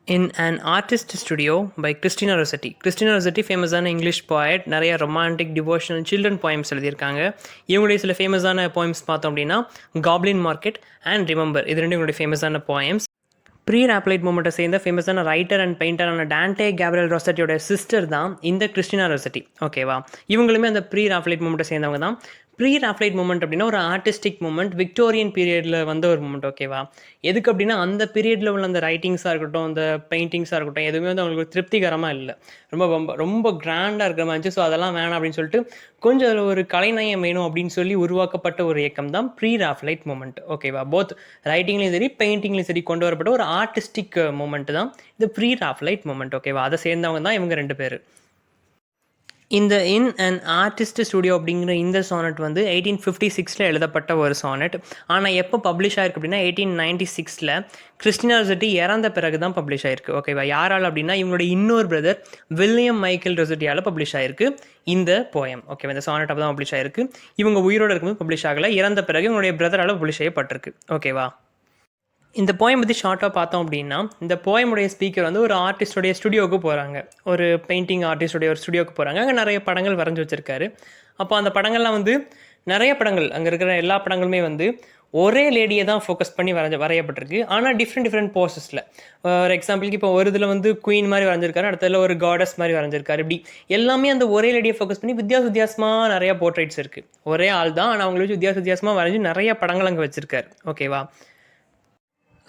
In an artist studio by Christina Rossetti. Christina Rossetti ஃபேமஸான English poet, நிறைய romantic devotional children poems எழுதியிருக்காங்க. இவங்களுடைய சில ஃபேமஸான போயம்ஸ் பார்த்தோம் அப்படின்னா காப்ளின் மார்க்கெட் அண்ட் ரிமெம்பர், இது ரெண்டு இவங்களுடைய ஃபேமஸான போயம்ஸ். ப்ரீ ராப்லைட் மூமெண்ட்டை சேர்ந்த ஃபேமஸான ரைட்டர் அண்ட் பெயிண்டரான டான்டே கேப்ரியல் ரொசெட்டியோட சிஸ்டர் தான் இந்த கிறிஸ்டினா ரொசெட்டி. ஓகேவா, இவங்களுமே அந்த ப்ரீ ராப்லைட் மூமெண்ட்டை சேர்ந்தவங்க தான். ப்ரீ ராப்லைட் மூமெண்ட் அப்படின்னா ஒரு ஆர்டிஸ்டிக் மூமெண்ட், விக்டோரியன் பீரியடில் வந்த ஒரு மூமெண்ட். ஓகேவா, எதுக்கு அப்படின்னா அந்த பீரியடில் உள்ள அந்த ரைட்டிங்ஸாக இருக்கட்டும், அந்த பெயிண்டிங்ஸாக இருக்கட்டும், எதுவுமே வந்து அவங்களுக்கு திருப்திகரமாக இல்லை. ரொம்ப ரொம்ப ரொம்ப கிராண்டாக இருக்கிற மாதிரி இருந்துச்சு. ஸோ அதெல்லாம் வேணாம் அப்படின்னு சொல்லிட்டு கொஞ்சம் அதில் ஒரு கலைநயம் வேணும் அப்படின்னு சொல்லி உருவாக்கப்பட்ட ஒரு இயக்கம் தான் ப்ரீ ராப்லைட் மூமெண்ட். ஓகேவா, போத் ரைட்டிங்லேயும் சரி பெயிண்டிங்லேயும் சரி கொண்டு வரப்பட்ட ஒரு ஆர்டிஸ்டிக் மூமெண்ட் தான் இந்த ப்ரீ ராப்லைட் மூமெண்ட். ஓகேவா, அதை சேர்ந்தவங்க தான் இவங்க ரெண்டு பேர். இந்த இன் அண்ட் ஆர்டிஸ்ட் ஸ்டுடியோ அப்படிங்கிற இந்த சானட் வந்து 1856 எழுதப்பட்ட ஒரு சானட். ஆனால் எப்போ பப்ளிஷ் ஆயிருக்கு அப்படின்னா 1896 கிறிஸ்டினா ரொசெட்டி இறந்த பிறகு தான் பப்ளிஷ் ஆயிருக்கு. ஓகேவா, யாரால் அப்படின்னா இவங்களோட இன்னொரு பிரதர் வில்லியம் மைக்கேல் ரொசெட்டியால் பப்ளிஷ் ஆயிருக்கு இந்த போயம். ஓகேவா, இந்த சானட் அப்போ தான் பப்ளிஷ் ஆயிருக்கு. இவங்க உயிரோடு இருக்கும்போது பப்ளிஷ் ஆகலை, இறந்த பிறகு இவங்களுடைய பிரதரால் பப்ளிஷ் செய்யப்பட்டிருக்கு. ஓகேவா, இந்த போயம் பற்றி ஷார்ட்டாக பார்த்தோம் அப்படின்னா, இந்த போயமுடைய ஸ்பீக்கர் வந்து ஒரு ஆர்டிஸ்டோடைய ஸ்டுடியோவுக்கு போகிறாங்க. ஒரு பெயிண்டிங் ஆர்டிஸ்டோடைய ஒரு ஸ்டுடியோவுக்கு போகிறாங்க. அங்கே நிறைய படங்கள் வரைஞ்சி வச்சுருக்காரு. அப்போ அந்த படங்கள்லாம் வந்து நிறைய படங்கள், அங்கே இருக்கிற எல்லா படங்களுமே வந்து ஒரே லேடியை தான் ஃபோக்கஸ் பண்ணி வரையப்பட்டிருக்கு. ஆனால் டிஃப்ரெண்ட் போஸஸில். ஒரு எக்ஸாம்பிளுக்கு இப்போ ஒரு இதில் வந்து குயின் மாதிரி வரைஞ்சிருக்காரு, அடுத்ததில் ஒரு காடஸ் மாதிரி வரைஞ்சிருக்காரு. இப்படி எல்லாமே அந்த ஒரே லேடியை ஃபோக்கஸ் பண்ணி வித்தியாசமாக நிறையா போர்ட்ரேட்ஸ் இருக்குது. ஒரே ஆள் தான், ஆனால் அவங்களை வச்சு வித்தியாசமாக வரைஞ்சி நிறைய படங்கள் அங்கே வச்சுருக்காரு. ஓகேவா,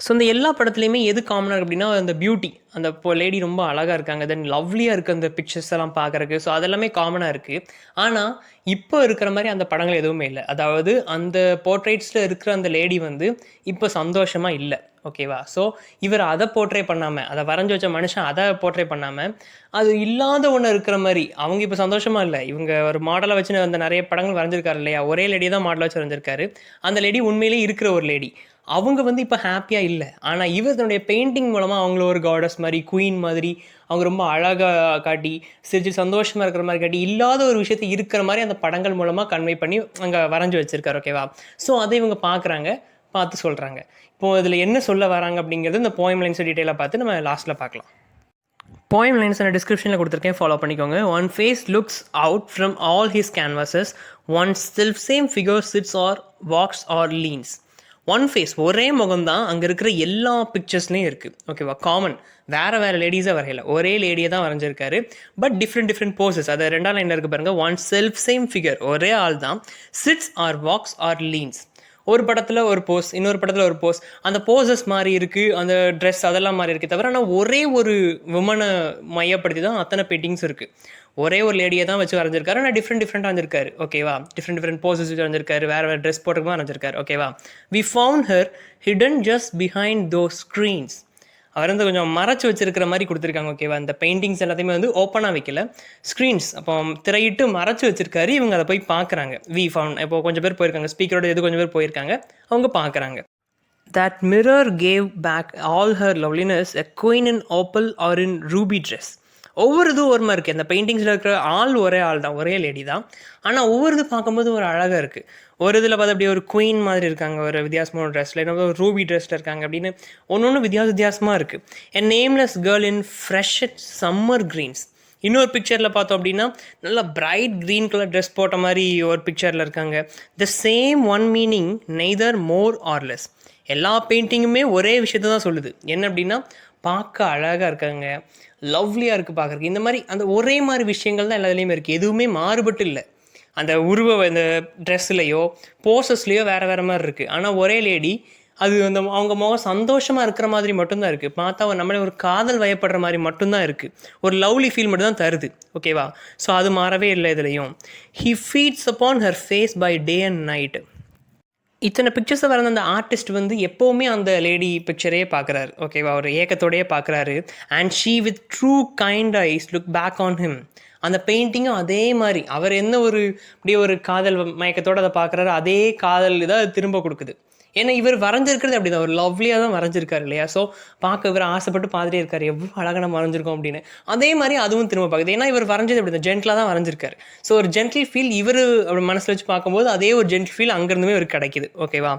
ஸோ இந்த எல்லா படத்துலையுமே எது காமனாக இருக்குது அப்படின்னா அந்த பியூட்டி, அந்த இப்போ லேடி ரொம்ப அழகாக இருக்காங்க, தென் லவ்லியாக இருக்குது அந்த பிக்சர்ஸ் எல்லாம் பார்க்குறக்கு. ஸோ அதெல்லாமே காமனாக இருக்குது. ஆனால் இப்போ இருக்கிற மாதிரி அந்த படங்கள் எதுவுமே இல்லை. அதாவது அந்த போர்ட்ரேட்ஸில் இருக்கிற அந்த லேடி வந்து இப்போ சந்தோஷமாக இல்லை. ஓகேவா, ஸோ இவர் அதை போர்ட்ரே பண்ணாமல், அதை வரைஞ்சி வச்ச மனுஷன் அதை போர்ட்ரே பண்ணாமல் அது இல்லாத ஒன்று இருக்கிற மாதிரி, அவங்க இப்போ சந்தோஷமாக இல்லை. இவங்க ஒரு மாடலை வச்சு அந்த நிறைய படங்கள் வரைஞ்சிருக்காரு இல்லையா, ஒரே லேடியை தான் மாடலை வச்சு வரைஞ்சிருக்காரு. அந்த லேடி உண்மையிலேயே இருக்கிற ஒரு லேடி, அவங்க வந்து இப்போ ஹாப்பியாக இல்லை. ஆனால் இவர் தன்னுடைய பெயிண்டிங் மூலமாக அவங்கள ஒரு காடஸ் மாதிரி, குயின் மாதிரி, அவங்க ரொம்ப அழகாக காட்டி, சிரிச்சு சந்தோஷமாக இருக்கிற மாதிரி காட்டி, இல்லாத ஒரு விஷயத்தை இருக்கிற மாதிரி அந்த படங்கள் மூலமாக கன்வே பண்ணி அங்கே வரைஞ்சி வச்சுருக்காரு. ஓகேவா, ஸோ அதை இவங்க பார்க்குறாங்க, பார்த்து சொல்கிறாங்க. இப்போது இதில் என்ன சொல்ல வராங்க அப்படிங்கிறது இந்த போயம் லைன்ஸை டீட்டெயிலாக பார்த்து நம்ம லாஸ்ட்டில் பார்க்கலாம். போயம் லைன்ஸ் நான் டிஸ்கிரிப்ஷனில் கொடுத்துருக்கேன், ஃபாலோ பண்ணிக்கோங்க. One face looks out from all his canvases, one self same figure sits or walks or leans. One face, ஒரே முகம் தான் அங்கே இருக்கிற எல்லா பிக்சர்ஸ்லேயும் இருக்குது. ஓகேவா, காமன், வேறு லேடிஸாக வரையல, ஒரே லேடியை தான் வரைஞ்சிருக்காரு. பட் டிஃப்ரெண்ட் போஸஸ், அது ரெண்டாம் லைனில் இருக்குது பாருங்கள். ஒன் செல்ஃப் சேம் ஃபிகர், ஒரே ஆள் தான். Sits or walks or leans, ஒரு படத்தில் ஒரு போஸ், இன்னொரு படத்தில் ஒரு போஸ். அந்த போஸஸ் மாதிரி இருக்குது, அந்த ட்ரெஸ் அதெல்லாம் மாதிரி இருக்குது தவிர, ஆனால் ஒரே ஒரு விமனை மையப்படுத்தி தான் அத்தனை பெயிண்டிங்ஸ் இருக்குது. ஒரே ஒரு லேடியை தான் வச்சு வரைஞ்சிருக்காரு, ஆனால் டிஃப்ரெண்ட்டாக வரைஞ்சிருக்காரு. ஓகேவா, டிஃப்ரெண்ட் போஸஸ் வச்சு வரைஞ்சிருக்காரு, வேறு ட்ரெஸ் போட்டுக்கு வரைஞ்சிருக்காரு. ஓகேவா, we found her hidden just behind those screens. அவர் வந்து கொஞ்சம் மறைச்சி வச்சிருக்கிற மாதிரி கொடுத்துருக்காங்க. ஓகேவா, இந்த பெயிண்டிங்ஸ் எல்லாத்தையுமே வந்து ஓப்பனாக வைக்கல, ஸ்க்ரீன்ஸ், அப்போ திரையிட்டு மறைச்சி வச்சிருக்காரு. இவங்க அதை போய் பார்க்குறாங்க. வி ஃபவுண்ட், இப்போ கொஞ்சம் பேர் போயிருக்காங்க, ஸ்பீக்கரோட எது கொஞ்சம் பேர் போயிருக்காங்க, அவங்க பார்க்குறாங்க. That mirror gave back all her loveliness, a queen in opal or in ruby dress. ஒவ்வொரு இதுவும் ஒரு மாதிரி இருக்குது. அந்த பெயிண்டிங்ஸில் இருக்கிற ஆள் ஒரே ஆள் தான், ஒரே லேடி தான். ஆனால் ஒவ்வொரு இது பார்க்கும்போது ஒரு அழகாக இருக்குது. ஒரு இதில் பார்த்து அப்படியே ஒரு குயின் மாதிரி இருக்காங்க, ஒரு வித்தியாசமான ட்ரெஸ்ஸில், இன்னொரு ஒரு ரூபி ட்ரெஸ்ஸில் இருக்காங்க. அப்படின்னு ஒன்று வித்தியாசமாக இருக்குது. A nameless girl in fresh summer greens. இன்னொரு பிக்சரில் பார்த்தோம் அப்படின்னா நல்லா பிரைட் க்ரீன் கலர் ட்ரெஸ் போட்ட மாதிரி ஒரு பிக்சரில் இருக்காங்க. The same one meaning, neither more or less. எல்லா பெயிண்டிங்குமே ஒரே விஷயத்தை தான் சொல்லுது. என்ன அப்படின்னா பார்க்க அழகாக இருக்காங்க, லவ்லியாக இருக்குது பார்க்குறக்கு. இந்த மாதிரி அந்த ஒரே மாதிரி விஷயங்கள் தான் எல்லாத்துலேயுமே இருக்குது. எதுவுமே மாறுபட்டு இல்லை. அந்த இந்த ட்ரெஸ்ஸுலையோ போசஸ்லேயோ வேறு மாதிரி இருக்குது. ஆனால் ஒரே லேடி, அது அந்த அவங்க முகம் சந்தோஷமாக இருக்கிற மாதிரி மட்டும்தான் இருக்குது. பார்த்தா நம்மளே ஒரு காதல் வயப்படுற மாதிரி மட்டும்தான் இருக்குது. ஒரு லவ்லி ஃபீல் மட்டும் தான் தருது. ஓகேவா, ஸோ அது மாறவே இல்லை இதுலேயும். He feeds upon her face by day and night. இத்தனை பிக்சர்ஸை வர அந்த ஆர்டிஸ்ட் வந்து எப்போவுமே அந்த லேடி பிக்சரே பார்க்குறாரு. ஓகேவா, ஒரு ஏக்கத்தோடையே பார்க்குறாரு. And she with true kind eyes look back on him. அந்த பெயிண்டிங்கும் அதே மாதிரி, அவர் என்ன ஒரு அப்படியே ஒரு காதல் மயக்கத்தோடு அதை பார்க்குறாரு, அதே காதல் இதை திரும்ப கொடுக்குது. ஏன்னா இவர் வரைஞ்சிருக்கிறது அப்படி தான், ஒரு லவ்லியாக தான் வரைஞ்சிருக்காரு இல்லையா. ஸோ பார்க்க இவர் ஆசைப்பட்டு பார்த்துட்டே இருக்காரு, எவ்வளோ அழகாக நம்ம வரைஞ்சிருக்கோம் அப்படின்னு. அதே மாதிரி அதுவும் திரும்ப பார்க்குது. ஏன்னா இவர் வரைஞ்சது அப்படி தான், ஜென்டலாக தான் வரைஞ்சிருக்காரு. ஸோ ஒரு ஜென்டில் ஃபீல் இவர் அப்படி மனசில் வச்சு பார்க்கும்போது அதே ஒரு ஜென்டில் ஃபீல் அங்கேருந்துமே இவருக்கு கிடைக்குது. ஓகேவா,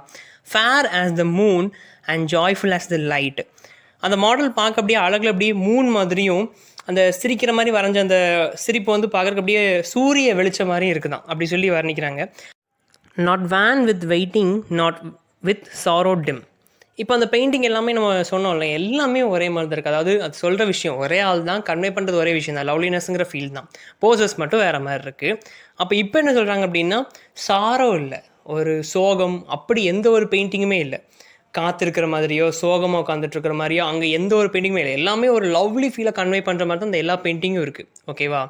fair as the moon and joyful as the light. அந்த மாடல் பார்க்க அப்படியே அழகில் அப்படியே மூன் மாதிரியும் அந்த சிரிக்கிற மாதிரி வரைஞ்ச அந்த சிரிப்பு வந்து பார்க்குறக்கு அப்படியே சூரிய வெளிச்சம் மாதிரி இருக்குதான் அப்படி சொல்லி வர்ணிக்கிறாங்க. Not wan with waiting, not with sorrow dim. இப்போ அந்த பெயிண்டிங் எல்லாமே நம்ம சொன்னோம்ல, எல்லாமே ஒரே மாதிரி தான் இருக்குது. அதாவது அது சொல்கிற விஷயம் ஒரே ஆள் தான், கன்வே பண்ணுறது ஒரே விஷயம் தான், லவ்லினஸ்ங்கிற ஃபீல் தான். போசஸ் மட்டும் வேறு மாதிரி இருக்குது. அப்போ இப்போ என்ன சொல்கிறாங்க அப்படின்னா, சாரோ இல்லை, ஒரு சோகம் அப்படி எந்த ஒரு பெயிண்டிங்குமே இல்லை. காத்திருக்கிற மாதிரியோ சோகமாக உட்காந்துட்ருக்கிற மாதிரியோ அங்கே எந்த ஒரு பெயிண்டிங்குமே இல்லை. எல்லாமே ஒரு லவ்லி ஃபீலை கன்வே பண்ணுற மாதிரி தான் இந்த எல்லா பெயிண்டிங்கும் இருக்குது. ஓகேவா?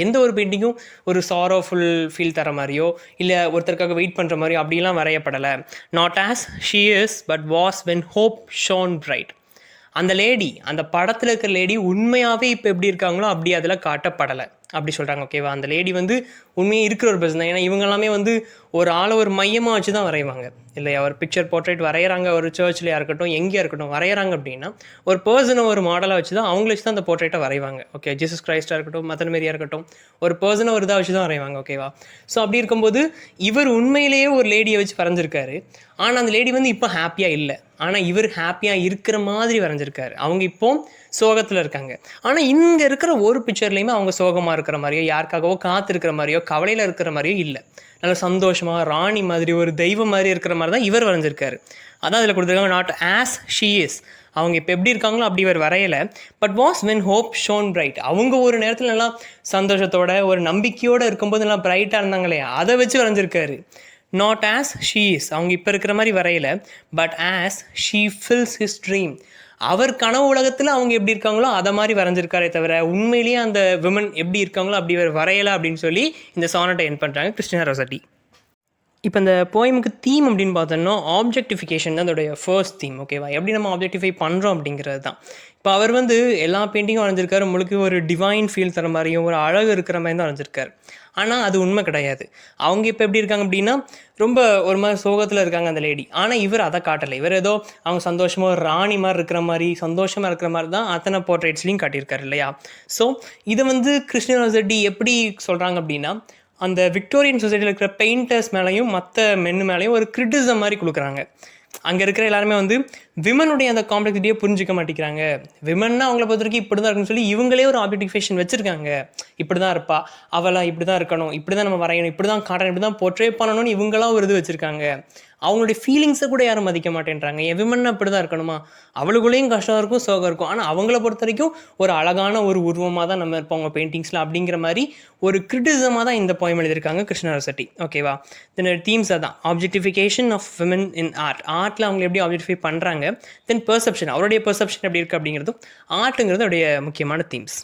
எந்த ஒரு பெயிண்டிங்கும் ஒரு சாரோஃபுல் ஃபீல் தர மாதிரியோ இல்லை ஒருத்தருக்காக வெயிட் பண்ணுற மாதிரியோ அப்படிலாம் வரையப்படலை. Not as she is but was when hope shone bright. அந்த லேடி, அந்த படத்தில் இருக்கிற லேடி உண்மையாகவே இப்போ எப்படி இருக்காங்களோ அப்படி அதில் காட்டப்படலை அப்படி சொல்கிறாங்க. ஓகேவா? அந்த லேடி வந்து உண்மையாக இருக்கிற ஒரு பர்சன் தான். ஏன்னா இவங்க எல்லாமே வந்து ஒரு ஆளை ஒரு மையமாக வச்சு தான் வரைவாங்க இல்லையா? ஒரு பிக்சர் போர்ட்ரேட் வரைகிறாங்க, ஒரு சர்ச்லையாக இருக்கட்டும் எங்கேயா இருக்கட்டும் வரைகிறாங்க அப்படின்னா ஒரு பர்சனை ஒரு மாடலாக வச்சு தான் அவங்கள வச்சு தான் அந்த போர்ட்ரேட்டை வரைவாங்க. ஓகே, ஜீசஸ் கிரைஸ்டாக இருக்கட்டும், மதன் மேரியாக இருக்கட்டும், ஒரு பர்சனை ஒரு இதாக வச்சு தான் வரைவாங்க. ஓகேவா? ஸோ அப்படி இருக்கும்போது இவர் உண்மையிலேயே ஒரு லேடியை வச்சு வரைஞ்சிருக்காரு. ஆனால் அந்த லேடி வந்து இப்போ ஹாப்பியாக இல்லை, ஆனால் இவர் ஹாப்பியாக இருக்கிற மாதிரி வரைஞ்சிருக்காரு. அவங்க இப்போ சோகத்தில் இருக்காங்க. ஆனால் இங்கே இருக்கிற ஒரு பிக்சர்லேயுமே அவங்க சோகமாக இருக்கிற மாதிரியோ யாருக்காகவோ காத்திருக்கிற மாதிரியோ கவலையில் இருக்கிற மாதிரியோ இல்லை. நல்ல சந்தோஷமாக ராணி மாதிரி ஒரு தெய்வம் மாதிரி இருக்கிற மாதிரி தான் இவர் வரைஞ்சிருக்காரு. அதான் அதில் கொடுத்துருக்காங்க, நாட் ஆஸ் ஷீ இஸ். அவங்க இப்போ எப்படி இருக்காங்களோ அப்படி இவர் வரையலை. But was when hope shone bright. அவங்க ஒரு நேரத்தில் நல்லா சந்தோஷத்தோட ஒரு நம்பிக்கையோடு இருக்கும்போது நல்லா பிரைட்டாக இருந்தாங்க இல்லையா, அதை வச்சு வரைஞ்சிருக்காரு. நாட் ஆஸ் ஷீ இஸ், அவங்க இப்போ இருக்கிற மாதிரி வரையலை. But as she fills his dream. அவர் கனவு உலகத்தில் அவங்க எப்படி இருக்காங்களோ அதை மாதிரி வரைஞ்சிருக்காரே தவிர உண்மையிலேயே அந்த விமன் எப்படி இருக்காங்களோ அப்படி இவர் வரையலை அப்படின்னு சொல்லி இந்த சானட்டை என் பண்ணுறாங்க கிறிஸ்டினா ரொசட்டி. இப்போ இந்த போயமுக்கு தீம் அப்படின்னு பார்த்தோன்னா ஆப்ஜெக்டிஃபிகேஷன் தான் அதோடைய ஃபர்ஸ்ட் தீம். ஓகேவா? எப்படி நம்ம ஆப்ஜெக்டிஃபை பண்ணுறோம் அப்படிங்கிறது தான். இப்போ அவர் வந்து எல்லா பெயிண்டிங்கும் வரைஞ்சிருக்காரு, முழுக்க ஒரு டிவைன் ஃபீல் தர மாதிரியும் ஒரு அழகு இருக்கிற மாதிரி தான் வரைஞ்சிருக்காரு. ஆனால் அது உண்மை கிடையாது. அவங்க இப்போ எப்படி இருக்காங்க அப்படின்னா ரொம்ப ஒரு மாதிரி சோகத்தில் இருக்காங்க அந்த லேடி. ஆனால் இவர் அதை காட்டலை. இவர் ஏதோ அவங்க சந்தோஷமாக ஒரு ராணி மாதிரி இருக்கிற மாதிரி சந்தோஷமாக இருக்கிற மாதிரி தான் அத்தனை போர்ட்ரேட்ஸ்லையும் காட்டியிருக்காரு இல்லையா? ஸோ இதை வந்து கிறிஸ்டினா ரொசட்டி எப்படி சொல்கிறாங்க அப்படின்னா, அந்த விக்டோரியன் சொசைட்டியில் இருக்கிற பெயிண்டர்ஸ் மேலேயும் மற்ற மென்னு மேலேயும் ஒரு கிரிட்டிசம் மாதிரி கொடுக்குறாங்க. அங்கே இருக்கிற எல்லாருமே வந்து விமனுடைய அந்த காம்ப்ளெக்சிட்டியை புரிஞ்சிக்க மாட்டேங்கிறாங்க. விமன்னா அவங்கள பொறுத்த வரைக்கும் இப்படி தான் இருக்குன்னு சொல்லி இவங்களே ஒரு ஆப்ஜெக்டிஃபிகேஷன் வச்சுருக்காங்க. இப்படி தான் இருப்பா, அவளாக இப்படி தான் இருக்கணும், இப்படி தான் நம்ம வரையணும், இப்படி தான் காட்டணும், இப்படி தான் போர்ட்ரே பண்ணணும்னு இவங்களாம் ஒரு இது வச்சுருக்காங்க. அவங்களுடைய ஃபீலிங்ஸை கூட யாரும் மதிக்க மாட்டேன்றாங்க. என் விமன்னா இப்படி தான் இருக்கணுமா, அவளுக்குள்ளேயும் கஷ்டம் இருக்கும் சோகம் இருக்கும், ஆனால் அவங்கள பொறுத்த வரைக்கும் ஒரு அழகான ஒரு உருவமாக தான் நம்ம இருப்போம் அவங்க பெயிண்டிங்ஸில் அப்படிங்கிற மாதிரி ஒரு கிரிட்டிசமாக தான் இந்த போயம் எழுதியிருக்காங்க கிறிஸ்டினா ரொசட்டி. ஓகேவா? இதனோட தீம்ஸ் அதான் objectification of women in art. ஆர்ட்டில் அவங்க எப்படி ஆப்ஜெக்டிஃபை பண்ணுறாங்க, தென் பெர்செப்ஷன், அவருடைய பெர்செப்ஷன் எப்படி இருக்குது அப்படிங்கிறதும் ஆர்ட்டுங்கிறது அவருடைய முக்கியமான தீம்ஸ்.